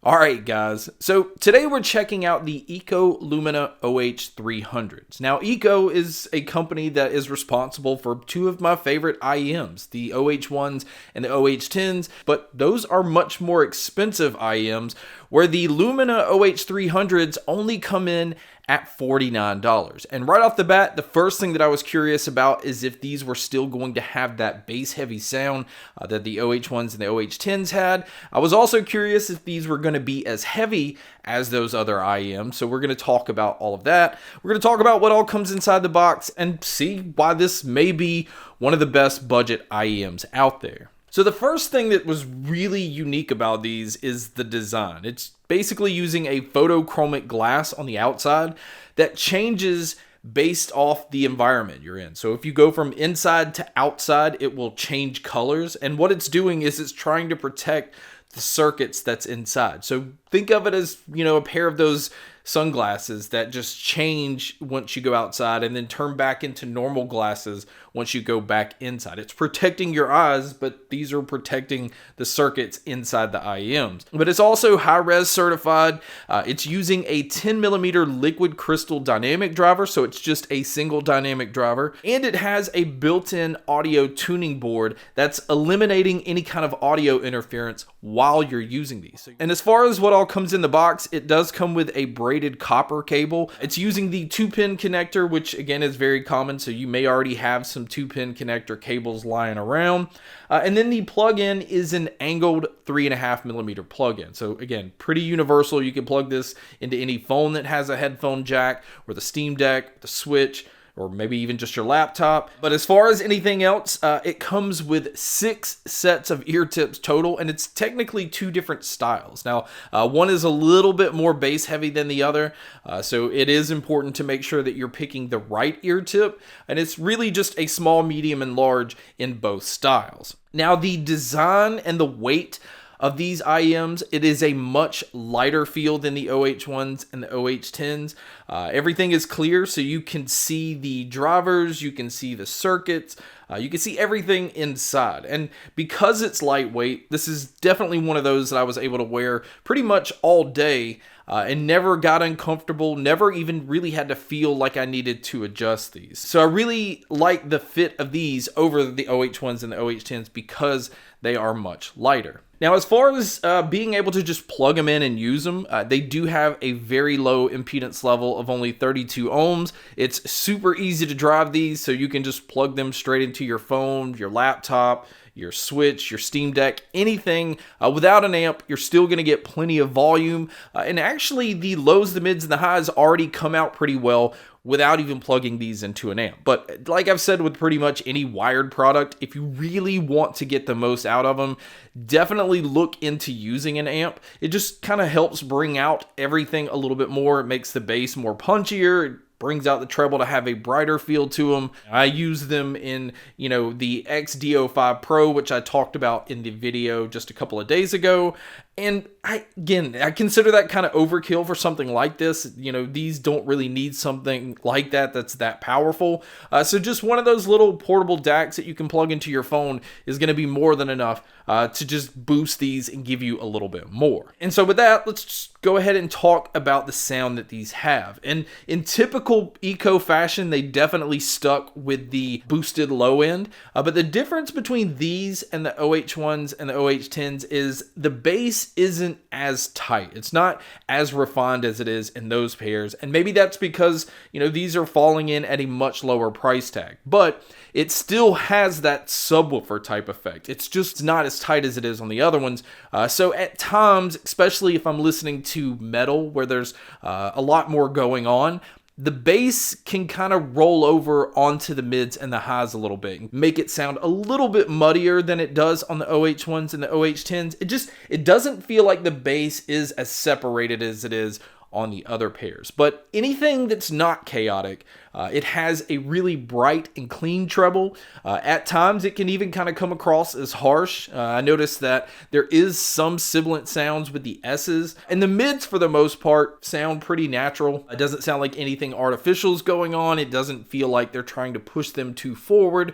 Alright guys, so today we're checking out the ikko Lumina OH300s. Now ikko is a company that is responsible for two of my favorite IEMs, the OH1s and the OH10s, but those are much more expensive IEMs where the Lumina OH300s only come in at $49. And right off the bat, the first thing that I was curious about is if these were still going to have that bass heavy sound that the OH1s and the OH10s had. I was also curious if these were going to be as heavy as those other IEMs. So we're going to talk about all of that. We're going to talk about what all comes inside the box and see why this may be one of the best budget IEMs out there. So the first thing that was really unique about these is the design. It's basically using a photochromic glass on the outside that changes based off the environment you're in. So if you go from inside to outside, it will change colors. And what it's doing is it's trying to protect the circuits that's inside. So think of it as, a pair of those sunglasses that just change once you go outside and then turn back into normal glasses once you go back inside. It's protecting your eyes, but these are protecting the circuits inside the IEMs. But it's also high-res certified. It's using a 10mm liquid crystal dynamic driver, so it's just a single dynamic driver. And it has a built-in audio tuning board that's eliminating any kind of audio interference while you're using these. And as far as what all comes in the box, it does come with a braided copper cable. It's using the 2-pin connector, which again is very common, so you may already have some 2-pin connector cables lying around. And then the plug-in is an angled 3.5mm plug-in. So again, pretty universal. You can plug this into any phone that has a headphone jack, or the Steam Deck, the Switch, or maybe even just your laptop. But as far as anything else, it comes with 6 sets of ear tips total, and it's technically 2 different styles. Now, one is a little bit more bass heavy than the other, so it is important to make sure that you're picking the right ear tip, and it's really just a small, medium, and large in both styles. Now, the design and the weight of these IEMs, it is a much lighter feel than the OH1s and the OH10s. Everything is clear, so you can see the drivers, you can see the circuits, you can see everything inside. And because it's lightweight, this is definitely one of those that I was able to wear pretty much all day and never got uncomfortable, never even really had to feel like I needed to adjust these. So I really like the fit of these over the OH1s and the OH10s because they are much lighter. Now, as far as being able to just plug them in and use them, they do have a very low impedance level of only 32 ohms. It's super easy to drive these, so you can just plug them straight into your phone, your laptop, your Switch, your Steam Deck, anything. Without an amp, you're still going to get plenty of volume. And actually, the lows, the mids, and the highs already come out pretty well without even plugging these into an amp. But like I've said with pretty much any wired product, if you really want to get the most out of them, definitely look into using an amp. It just kind of helps bring out everything a little bit more. It makes the bass more punchier. Brings out the treble to have a brighter feel to them. I use them in, the XD05 Pro, which I talked about in the video just a couple of days ago. And I consider that kind of overkill for something like this. These don't really need something like that that's that powerful. So just one of those little portable DACs that you can plug into your phone is going to be more than enough to just boost these and give you a little bit more. And so with that, let's just go ahead and talk about the sound that these have. And in typical ikko fashion, they definitely stuck with the boosted low end. But the difference between these and the OH1s and the OH10s is the bass isn't as tight. It's not as refined as it is in those pairs. And maybe that's because, these are falling in at a much lower price tag. But it still has that subwoofer type effect. It's just not as tight as it is on the other ones. So at times, especially if I'm listening to metal where there's a lot more going on, the bass can kind of roll over onto the mids and the highs a little bit and make it sound a little bit muddier than it does on the OH1s and the OH10s. It doesn't feel like the bass is as separated as it is on the other pairs. But anything that's not chaotic, it has a really bright and clean treble. At times, it can even kind of come across as harsh. I noticed that there is some sibilant sounds with the S's, and the mids, for the most part, sound pretty natural. It doesn't sound like anything artificial is going on. It doesn't feel like they're trying to push them too forward.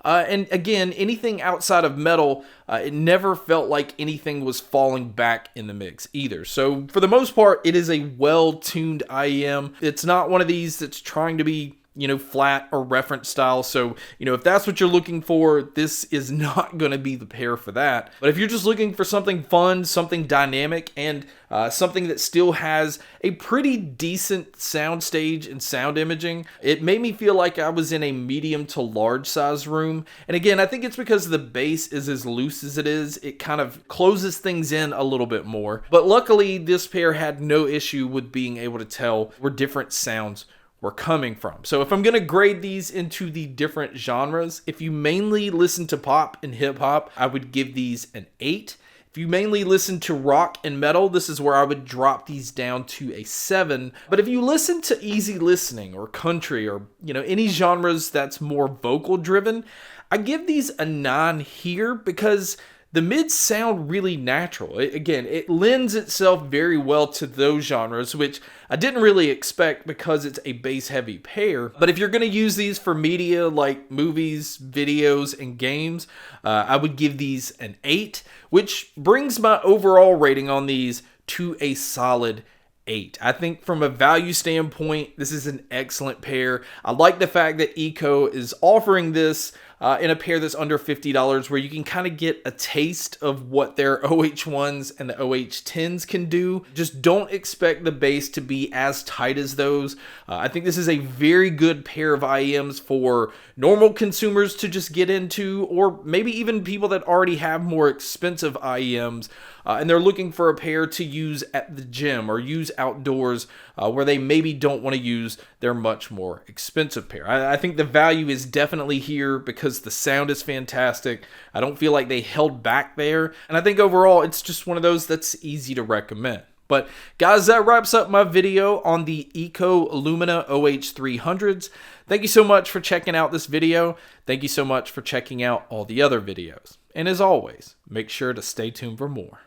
And again, anything outside of metal, it never felt like anything was falling back in the mix either. So for the most part, it is a well-tuned IEM. It's not one of these that's trying to be, flat or reference style. So, if that's what you're looking for, this is not going to be the pair for that. But if you're just looking for something fun, something dynamic, and something that still has a pretty decent sound stage and sound imaging, it made me feel like I was in a medium to large size room. And again, I think it's because the bass is as loose as it is. It kind of closes things in a little bit more. But luckily, this pair had no issue with being able to tell where different sounds were coming from. So if I'm going to grade these into the different genres, if you mainly listen to pop and hip hop, I would give these an 8. If you mainly listen to rock and metal, this is where I would drop these down to a 7. But if you listen to easy listening or country or, any genres that's more vocal driven, I give these a 9 here because the mids sound really natural. It lends itself very well to those genres, which I didn't really expect because it's a bass-heavy pair. But if you're going to use these for media like movies, videos, and games, I would give these an 8, which brings my overall rating on these to a solid 8. I think from a value standpoint, this is an excellent pair. I like the fact that ikko is offering this in a pair that's under $50, where you can kind of get a taste of what their OH1s and the OH10s can do. Just don't expect the bass to be as tight as those. I think this is a very good pair of IEMs for normal consumers to just get into, or maybe even people that already have more expensive IEMs and they're looking for a pair to use at the gym or use outdoors where they maybe don't want to use their much more expensive pair. I think the value is definitely here because the sound is fantastic. I don't feel like they held back there. And I think overall, it's just one of those that's easy to recommend. But guys, that wraps up my video on the ikko Lumina OH300s. Thank you so much for checking out this video. Thank you so much for checking out all the other videos. And as always, make sure to stay tuned for more.